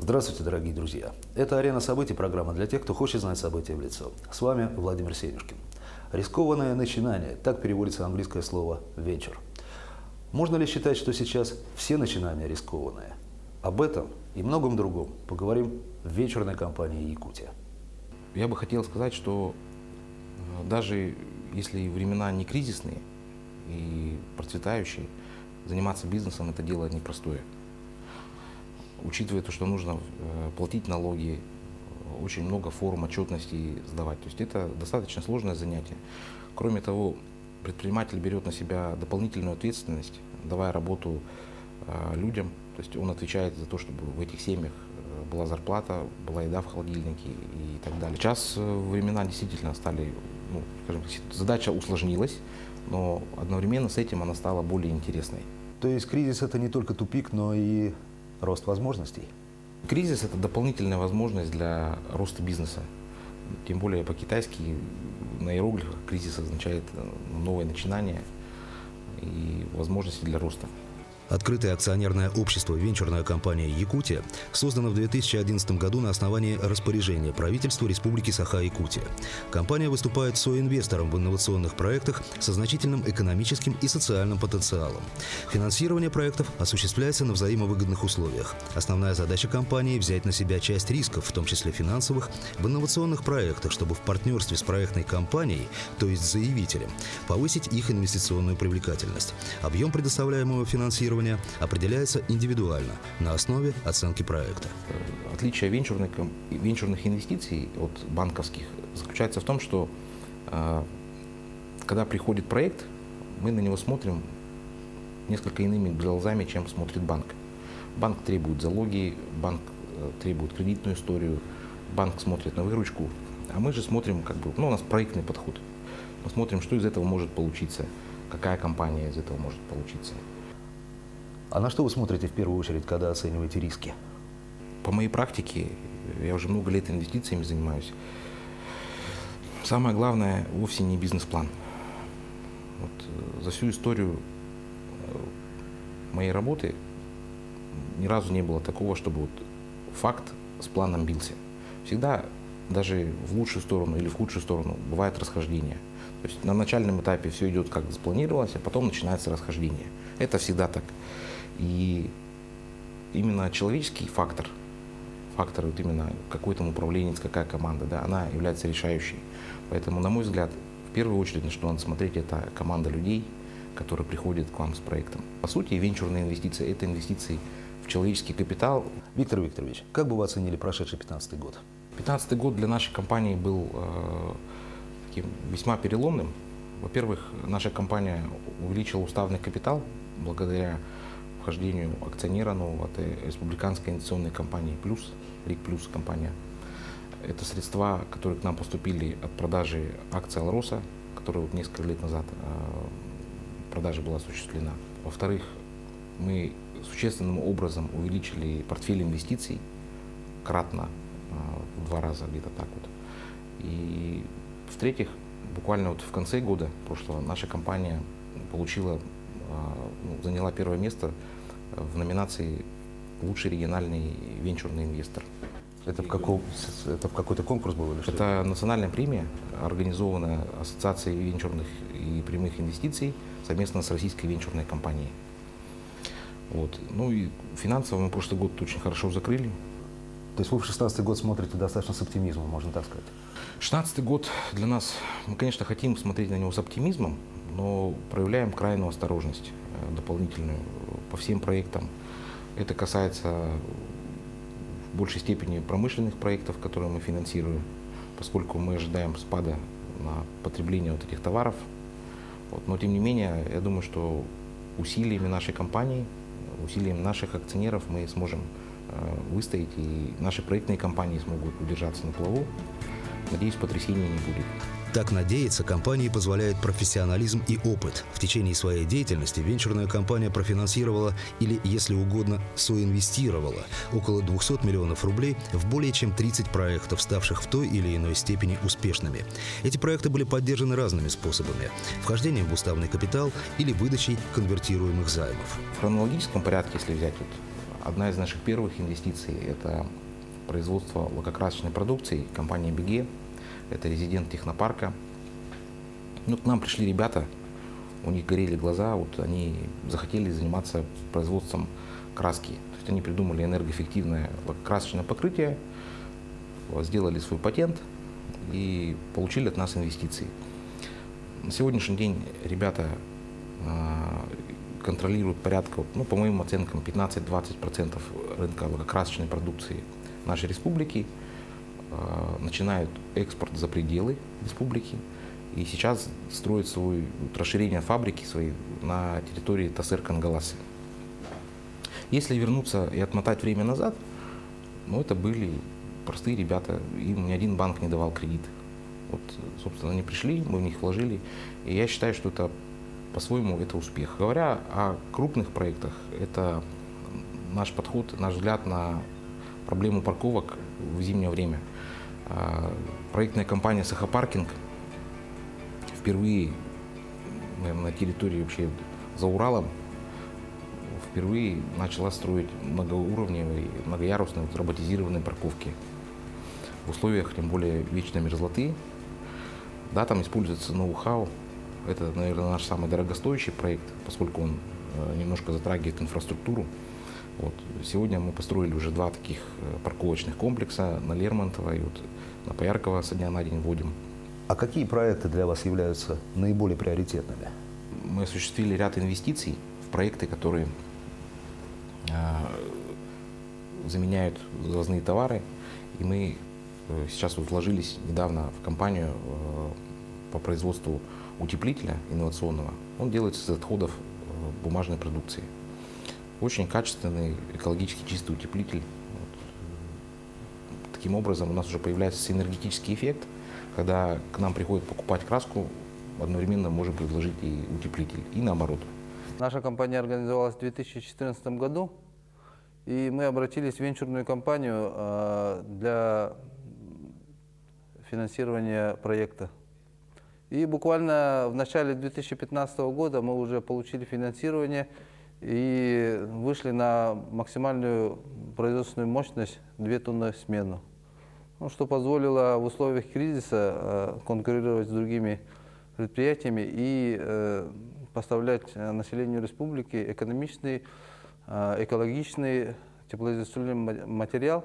Здравствуйте, дорогие друзья! Это «Арена событий», программа для тех, кто хочет знать события в лицо. С вами Владимир Сенюшкин. Рискованное начинание – так переводится английское слово «venture». Можно ли считать, что сейчас все начинания рискованные? Об этом и многом другом поговорим в венчурной компании «Якутия». Я бы хотел сказать, что даже если времена не кризисные и процветающие, заниматься бизнесом – это дело непростое. Учитывая то, что нужно платить налоги, очень много форм отчетности сдавать. То есть это достаточно сложное занятие. Кроме того, предприниматель берет на себя дополнительную ответственность, давая работу людям. То есть он отвечает за то, чтобы в этих семьях была зарплата, была еда в холодильнике и так далее. Сейчас времена действительно стали, скажем так, задача усложнилась, но одновременно с этим она стала более интересной. То есть кризис – это не только тупик, но и рост возможностей? Кризис – это дополнительная возможность для роста бизнеса. Тем более по-китайски на иероглифах кризис означает новое начинание и возможности для роста. Открытое акционерное общество «Венчурная компания Якутия» создано в 2011 году на основании распоряжения правительства Республики Саха-Якутия. Компания выступает соинвестором в инновационных проектах со значительным экономическим и социальным потенциалом. Финансирование проектов осуществляется на взаимовыгодных условиях. Основная задача компании – взять на себя часть рисков, в том числе финансовых, в инновационных проектах, чтобы в партнерстве с проектной компанией, то есть заявителем, повысить их инвестиционную привлекательность. Объем предоставляемого финансирования определяется индивидуально на основе оценки проекта. Отличие венчурных инвестиций от банковских заключается в том, что когда приходит проект, мы на него смотрим несколько иными глазами, чем смотрит банк. Банк требует залоги, банк требует кредитную историю, банк смотрит на выручку, а мы же смотрим, у нас проектный подход. Мы смотрим, что из этого может получиться, какая компания из этого может получиться. А на что вы смотрите в первую очередь, когда оцениваете риски? По моей практике, я уже много лет инвестициями занимаюсь, самое главное вовсе не бизнес-план. За всю историю моей работы ни разу не было такого, чтобы факт с планом бился. Всегда, даже в лучшую сторону или в худшую сторону, бывает расхождение. То есть на начальном этапе все идет как запланировалось, а потом начинается расхождение. Это всегда так. И именно человеческий фактор именно какой там управленец, какая команда, она является решающей. Поэтому, на мой взгляд, в первую очередь, на что надо смотреть, это команда людей, которые приходят к вам с проектом. По сути, венчурные инвестиции – это инвестиции в человеческий капитал. Виктор Викторович, как бы вы оценили прошедший 2015 год? 2015 год для нашей компании был таким весьма переломным. Во-первых, наша компания увеличила уставный капитал благодаря вхождению акционера нового, это республиканской инвестиционной компании «Плюс», «Рик Плюс» компания. Это средства, которые к нам поступили от продажи акций «Алроса», которая несколько лет назад продажа была осуществлена. Во-вторых, мы существенным образом увеличили портфель инвестиций кратно, в 2 раза где-то так вот. И в-третьих, буквально в конце года прошлого наша компания заняла первое место в номинации «Лучший региональный венчурный инвестор». Это в какой-то конкурс был или что? Это национальная премия, организованная Ассоциацией венчурных и прямых инвестиций совместно с российской венчурной компанией. И финансово мы прошлый год очень хорошо закрыли. То есть вы в 2016 год смотрите достаточно с оптимизмом, можно так сказать? 2016 год для нас, мы, конечно, хотим смотреть на него с оптимизмом, но проявляем крайнюю осторожность дополнительную по всем проектам. Это касается в большей степени промышленных проектов, которые мы финансируем, поскольку мы ожидаем спада на потребление этих товаров. Но тем не менее, я думаю, что усилиями нашей компании, усилиями наших акционеров мы сможем выстоять, и наши проектные компании смогут удержаться на плаву. Надеюсь, потрясений не будет. Так надеяться компании позволяет профессионализм и опыт. В течение своей деятельности венчурная компания профинансировала или, если угодно, соинвестировала около 200 миллионов рублей в более чем 30 проектов, ставших в той или иной степени успешными. Эти проекты были поддержаны разными способами – вхождением в уставный капитал или выдачей конвертируемых займов. В хронологическом порядке, если взять одна из наших первых инвестиций – это производство лакокрасочной продукции, компания «Беге». Это резидент технопарка. Ну, к нам пришли ребята, у них горели глаза, вот они захотели заниматься производством краски. То есть они придумали энергоэффективное лакокрасочное покрытие, сделали свой патент и получили от нас инвестиции. На сегодняшний день ребята контролируют порядка, ну, по моим оценкам, 15-20% рынка лакокрасочной продукции нашей республики, начинают экспорт за пределы республики и сейчас строят свое расширение фабрики своей на территории Тасер-Кангаласы. Если вернуться и отмотать время назад, ну, это были простые ребята, им ни один банк не давал кредит. Вот, собственно, они пришли, мы в них вложили, и я считаю, что это по-своему это успех. Говоря о крупных проектах, это наш подход, наш взгляд на проблему парковок в зимнее время. Проектная компания «Сахапаркинг» впервые, наверное, на территории вообще за Уралом впервые начала строить многоуровневые, многоярусные роботизированные парковки в условиях, тем более, вечной мерзлоты. Да, там используется ноу-хау. Это, наверное, наш самый дорогостоящий проект, поскольку он немножко затрагивает инфраструктуру. Вот. Сегодня мы построили уже 2 таких парковочных комплекса на Лермонтова и вот на Пояркова со дня на день вводим. А какие проекты для вас являются наиболее приоритетными? Мы осуществили ряд инвестиций в проекты, которые заменяют завозные товары. И мы сейчас вот вложились недавно в компанию по производству утеплителя инновационного. Он делается из отходов бумажной продукции. Очень качественный, экологически чистый утеплитель. Вот. Таким образом, у нас уже появляется синергетический эффект, когда к нам приходит покупать краску, одновременно можем предложить и утеплитель, и наоборот. Наша компания организовалась в 2014 году, и мы обратились в венчурную компанию для финансирования проекта. И буквально в начале 2015 года мы уже получили финансирование и вышли на максимальную производственную мощность 2 тонны в смену, ну, что позволило в условиях кризиса конкурировать с другими предприятиями и поставлять населению республики экономичный, экологичный, теплоизоляционный материал,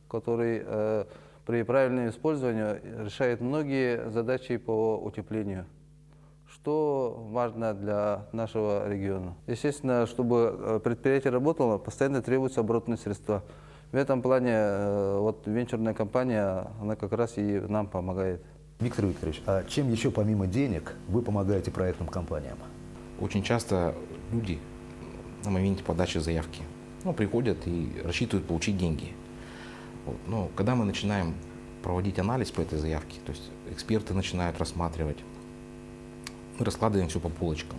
который при правильном использовании решает многие задачи по утеплению, что важно для нашего региона. Естественно, чтобы предприятие работало, постоянно требуются оборотные средства. В этом плане вот венчурная компания, она как раз и нам помогает. Виктор Викторович, а чем еще помимо денег вы помогаете проектным компаниям? Очень часто люди на моменте подачи заявки приходят и рассчитывают получить деньги. Вот. Но когда мы начинаем проводить анализ по этой заявке, то есть эксперты начинают рассматривать, мы раскладываем все по полочкам.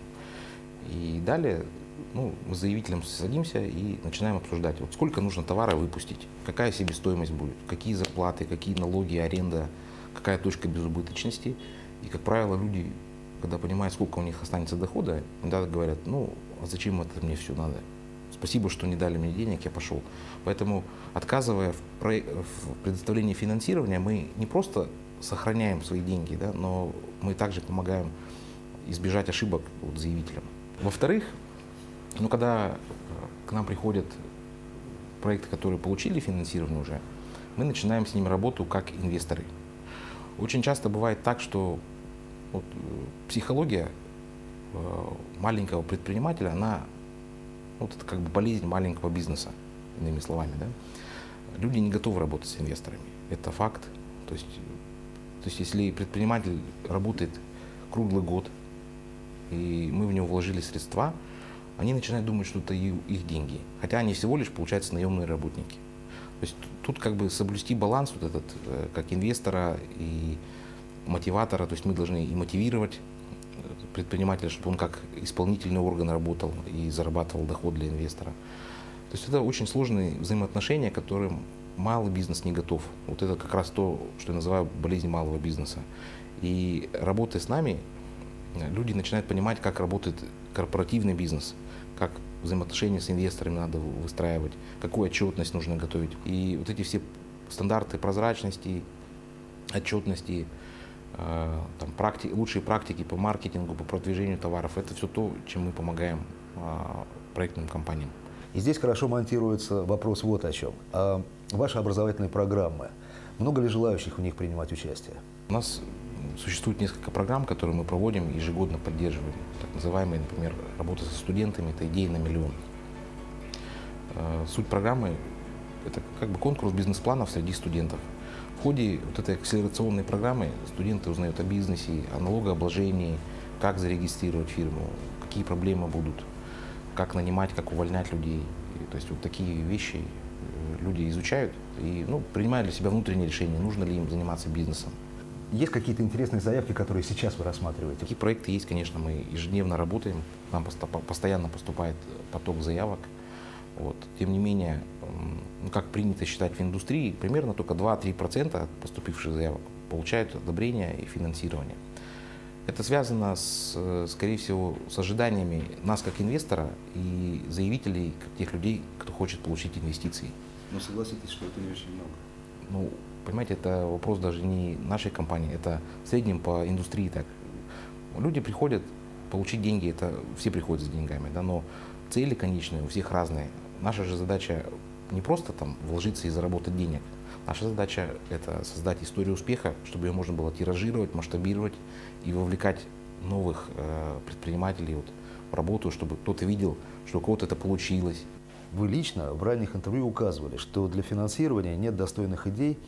И далее мы с заявителем садимся и начинаем обсуждать, вот сколько нужно товара выпустить, какая себестоимость будет, какие зарплаты, какие налоги, аренда, какая точка безубыточности. И, как правило, люди, когда понимают, сколько у них останется дохода, иногда говорят, а зачем это мне все надо? Спасибо, что не дали мне денег, я пошел. Поэтому, отказывая в предоставлении финансирования, мы не просто сохраняем свои деньги, да, но мы также помогаем избежать ошибок заявителям. Во-вторых, когда к нам приходят проекты, которые получили финансирование уже, мы начинаем с ними работу как инвесторы. Очень часто бывает так, что психология маленького предпринимателя, она это как бы болезнь маленького бизнеса, иными словами. Да? Люди не готовы работать с инвесторами. Это факт. То есть если предприниматель работает круглый год, и мы в него вложили средства, они начинают думать, что это их деньги. Хотя они всего лишь, получаются, наемные работники. То есть тут как бы соблюсти баланс вот этот, как инвестора и мотиватора. То есть мы должны и мотивировать предпринимателя, чтобы он как исполнительный орган работал и зарабатывал доход для инвестора. То есть это очень сложные взаимоотношения, к которым малый бизнес не готов. Вот это как раз то, что я называю болезнь малого бизнеса. И работая с нами, люди начинают понимать, как работает корпоративный бизнес, как взаимоотношения с инвесторами надо выстраивать, какую отчетность нужно готовить. И вот эти все стандарты прозрачности, отчетности, лучшие практики по маркетингу, по продвижению товаров, это все то, чем мы помогаем проектным компаниям. И здесь хорошо монтируется вопрос вот о чем. А ваши образовательные программы, много ли желающих в них принимать участие? У нас существует несколько программ, которые мы проводим, ежегодно поддерживаем. Так называемые, например, работа со студентами, это идеи на миллион. Суть программы – это как бы конкурс бизнес-планов среди студентов. В ходе вот этой акселерационной программы студенты узнают о бизнесе, о налогообложении, как зарегистрировать фирму, какие проблемы будут, как нанимать, как увольнять людей. То есть вот такие вещи люди изучают и принимают для себя внутреннее решение, нужно ли им заниматься бизнесом. Есть какие-то интересные заявки, которые сейчас вы рассматриваете? Такие проекты есть, конечно, мы ежедневно работаем, нам постоянно поступает поток заявок. Вот. Тем не менее, как принято считать в индустрии, примерно только 2-3% поступивших заявок получают одобрение и финансирование. Это связано, скорее всего, с ожиданиями нас как инвестора и заявителей, как тех людей, кто хочет получить инвестиции. Но согласитесь, что это не очень много. Понимаете, это вопрос даже не нашей компании, это в среднем по индустрии так. Люди приходят получить деньги, это все приходят за деньгами, да, но цели конечные у всех разные. Наша же задача не просто вложиться и заработать денег. Наша задача – это создать историю успеха, чтобы ее можно было тиражировать, масштабировать и вовлекать новых предпринимателей в работу, чтобы кто-то видел, что у кого-то это получилось. Вы лично в ранних интервью указывали, что для финансирования нет достойных идей,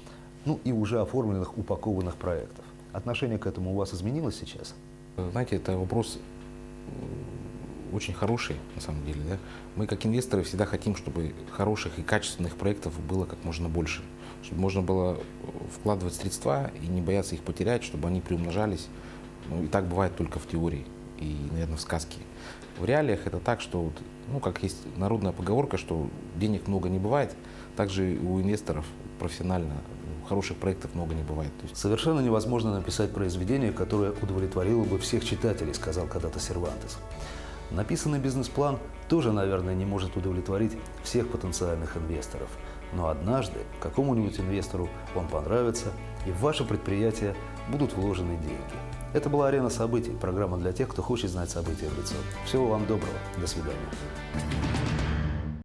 и уже оформленных, упакованных проектов. Отношение к этому у вас изменилось сейчас? Знаете, это вопрос очень хороший, на самом деле. Да? Мы, как инвесторы, всегда хотим, чтобы хороших и качественных проектов было как можно больше. Чтобы можно было вкладывать средства и не бояться их потерять, чтобы они приумножались. И так бывает только в теории и, наверное, в сказке. В реалиях это так, что, как есть народная поговорка, что денег много не бывает, также у инвесторов профессионально хороших проектов много не бывает. Совершенно невозможно написать произведение, которое удовлетворило бы всех читателей, сказал когда-то Сервантес. Написанный бизнес-план тоже, наверное, не может удовлетворить всех потенциальных инвесторов. Но однажды какому-нибудь инвестору он понравится, и в ваше предприятие будут вложены деньги. Это была «Арена событий», программа для тех, кто хочет знать события в лицо. Всего вам доброго. До свидания.